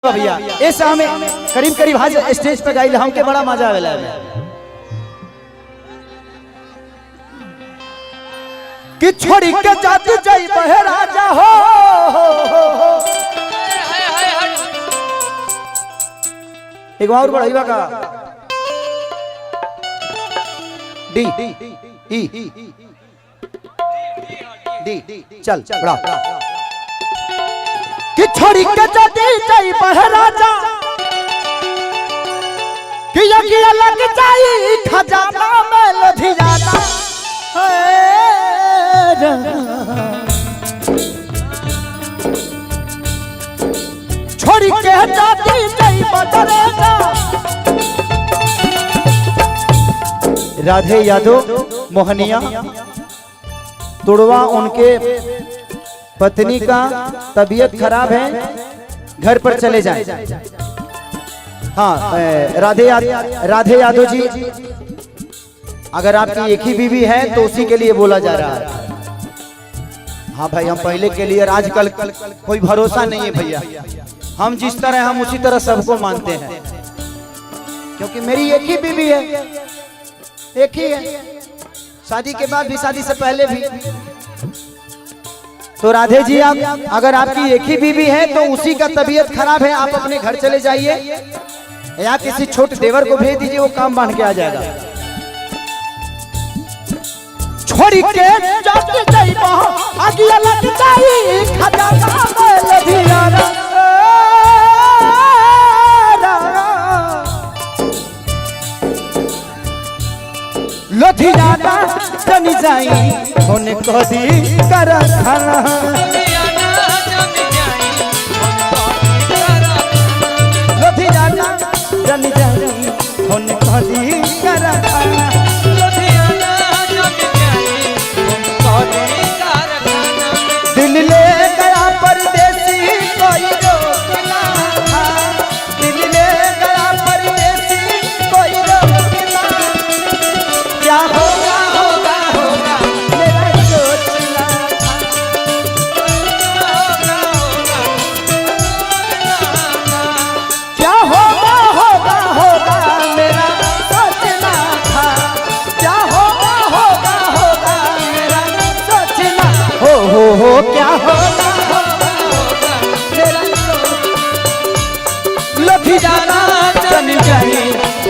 भैया ऐसा हमें करीब करीब आज स्टेज पे गाइल हमके बड़ा मजा आवेला कि छोड़ी के जाती जाई बहे राजा हो एक और बढ़ाईवा का डी ई डी चल बड़ा कि छोड़ी के जाती जाई बहे राजा कि यकी लग जाई खजाना में लुधियाना छोड़ी के जाती जाई बदरेगा राधे यादव मोहनिया तुड़वा उनके पत्नी का तबीयत खराब है, घर पर चले जाएं। हाँ राधे यादव जी, अगर आपकी एक ही बीवी है तो उसी के लिए बोला जा रहा है। हाँ भाई, हम पहले के लिए आजकल कोई भरोसा नहीं है भैया। हम जिस तरह हम उसी तरह सबको मानते हैं, क्योंकि मेरी एक ही बीवी है, एक ही है, शादी के बाद भी, शादी से पहले भी। तो राधे जी, आप अगर आपकी एक ही बीवी है तो उसी का तबीयत खराब है, आप अपने घर चले जाइए या किसी छोटे देवर को भेज दीजिए, वो काम बांध के आ जाएगा। छोड़ी के जाते जाई आगिया लग जाई खजाना में लुधियाना लुधियाना जनी जाई होने को दी कर खाना लुधियाना जनी जाई होने को दी कर खाना दिल ले गया परदेसी कोई रोकना था, दिल ले गया परदेसी कोई रोकना, क्या होगा होगा होगा मेरा सोचना क्या होगा होगा होगा मेरा सोचना था, क्या होगा होगा होगा मेरा सोचना हो क्या होगा मेरा लुधियाना चल जाए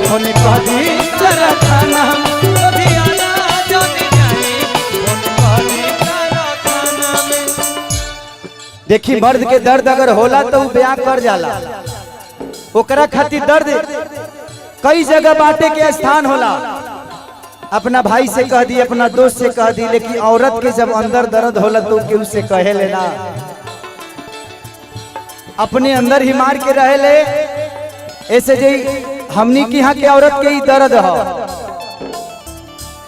होने को दी जरा खाना लुधियाना चल जाए होने को दी जरा खाना में। देखी, मर्द के दर्द अगर होला तो वो बयां कर जाला, ओकरा खातिर दर्द कई जगह बांटे के स्थान होला। अपना भाई से कह दी, अपना दोस्त से कह दी, लेकिन औरत के जब अंदर दर्द होला तो क्यों से कहे लेना, अपने अंदर ही मार के रहे ले। ऐसे जी हमनी की यहाँ के औरत के ही दर्द हो,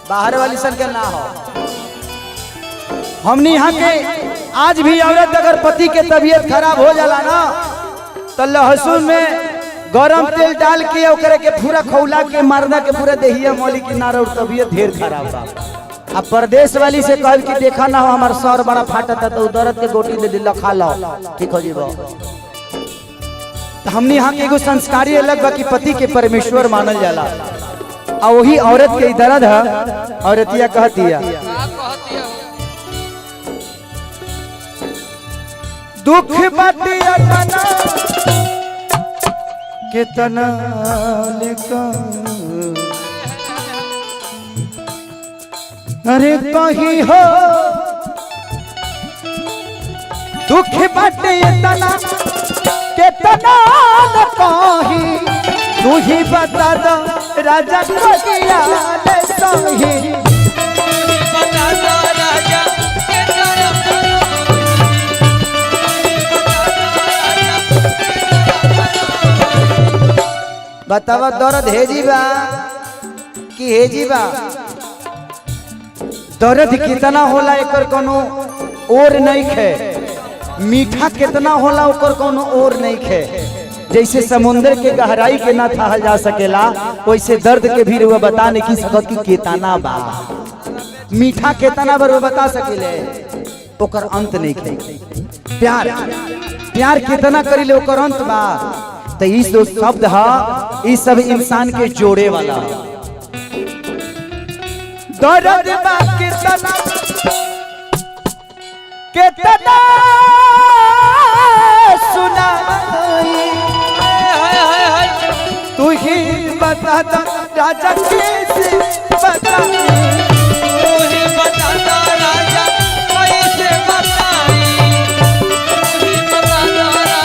बाहर वाली सन के ना हो। हमनी यहाँ के आज भी औरत अगर पति के तबीयत खराब हो जाला ना तो लहसुन में गरम तेल डाल के ओकरे के पूरा खौला के मारना के पूरा देहिया मौली की नारा और तबीयत ढेर खराब बा। अब परदेश वाली से कहल कि देखा ना हो हमार सर बड़ा फाटा था तो दर्द के गोटी दे दिल खा लो, ठीक हो जीवो। तो हमने यहाँ के एगो संस्कारी अलग बा कि पति के परमेश्वर मानल जाला, और वही औरत के दर्द है। औरतिया कहती है दुख बतिया कितना लिखा, अरे कहीं हो दुख बाटे तना कितना कहीं, तू ही बता दो राजा को किया सही, बतावा दर्द है जीवा कि है जीवा, दर्द कितना होला एकर कोनो और नहीं खे, मीठा कितना होला ओकर कोनो और नहीं खे। जैसे समुद्र के गहराई के ना था जा सकेला, वैसे दर्द के भी रुआ बता नहीं की सकत कि कितना बा, मीठा कितना बार बता सकेले, ओकर अंत नहीं खे। प्यार प्यार कितना करी ओकर अंत बा। तो ई जो शब्द है ई सब इंसान के जोड़े वाला दर्द बा कितना कितना सुनाई तू ही बता राजा कैसे बताई तू ही बता राजा कैसे बताई तू ही बता राजा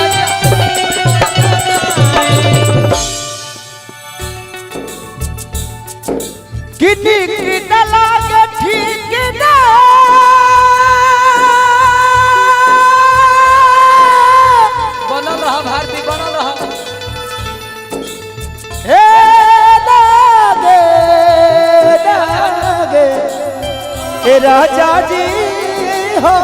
कितनी कितना लागे ठीक ना बनल रहा भारती बनल रहा हे लागे लागे हे राजा जी हो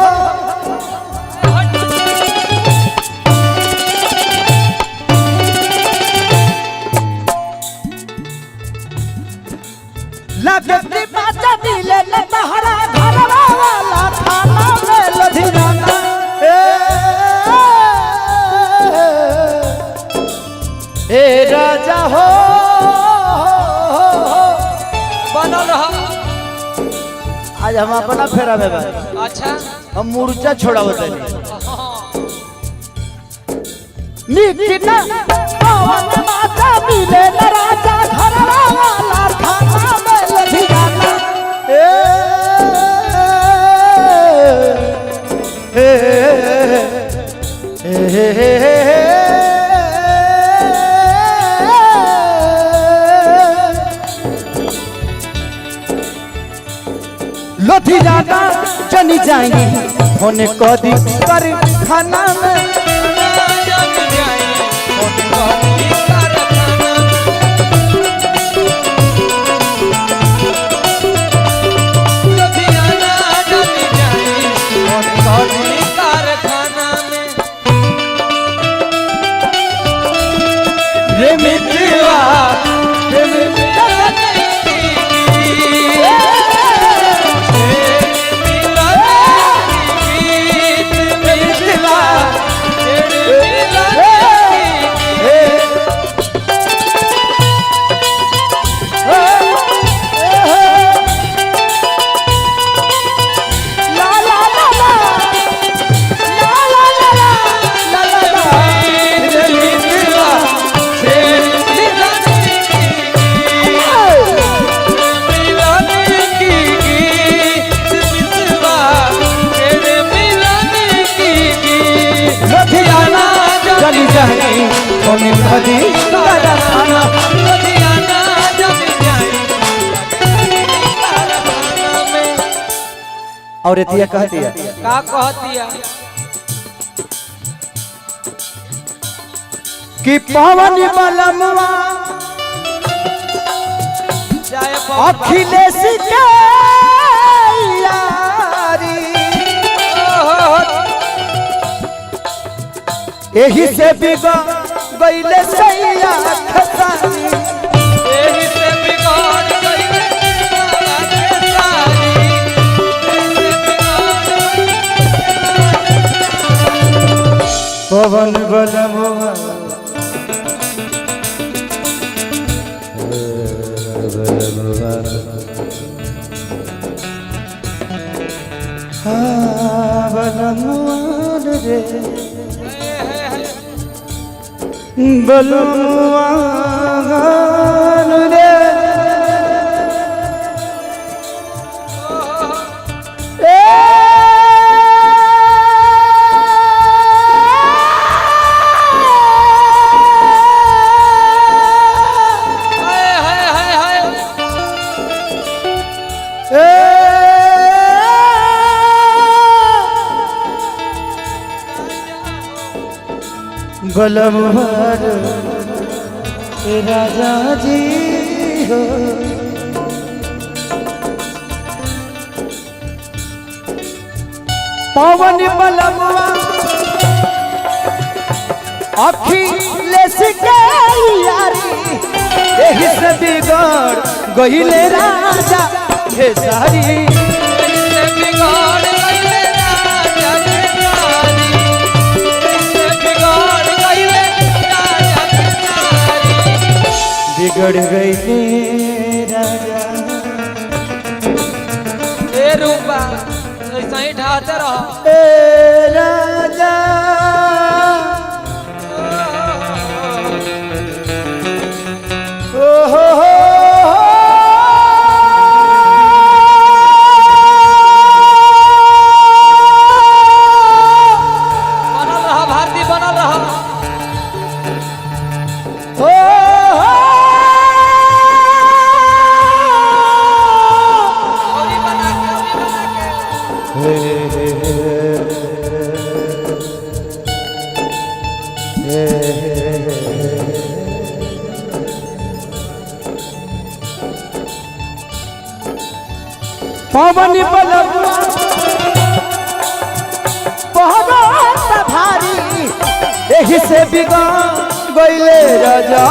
लगती बाजा मिले लहरा घरवा वाला थाना में लधिराना ए राजा हो बनल रहा। आज हम अपना फेरा में बा अच्छा हम मूर्छा छोड़ावत है निकिना पवन माता मिले राजा घरवा वाला थाना में लधिराना लधिराना चली जाएंगे होने कदी कर खाना में और एतिया कहती है का कहतिया कि पवन बलमवा चाहे अखिलेश के यारी यही से बिगड़ गईले सैया खसारी एही से बिगड़ गईले सारी पवन बलमवा बलमुआन रे बलमुआन रे बलमुआन राजा जी हो पवन बलमुआ अखिलेश के यारी यही से बिगड़ गईले राजा हे सारी बिगड़ गईले राजा के सारी बिगड़ गई राजा। ए रूपा ऐसा ही ढाते रहो। ए राजा ओ हो बनल रहा भारती बनल रहा। अभी बना के अभी बना के। पवन बलबुआ बहुत भारी एही से बिगड़ गइले राजा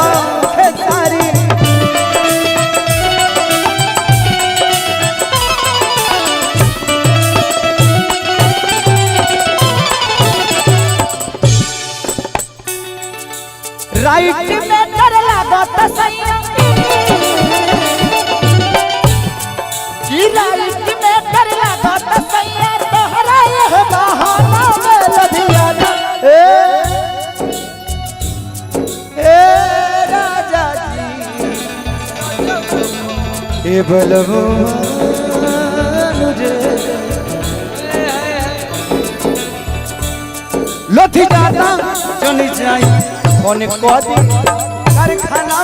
खेसारी। राइट में कर लागत सैया की राइट में कर लागत सैया तोहरा यह बहाना में लधियाना। ए राजा जी ए बलबुआ मुझे लोथी जाता जनी जाई कोने को दी कारखाना।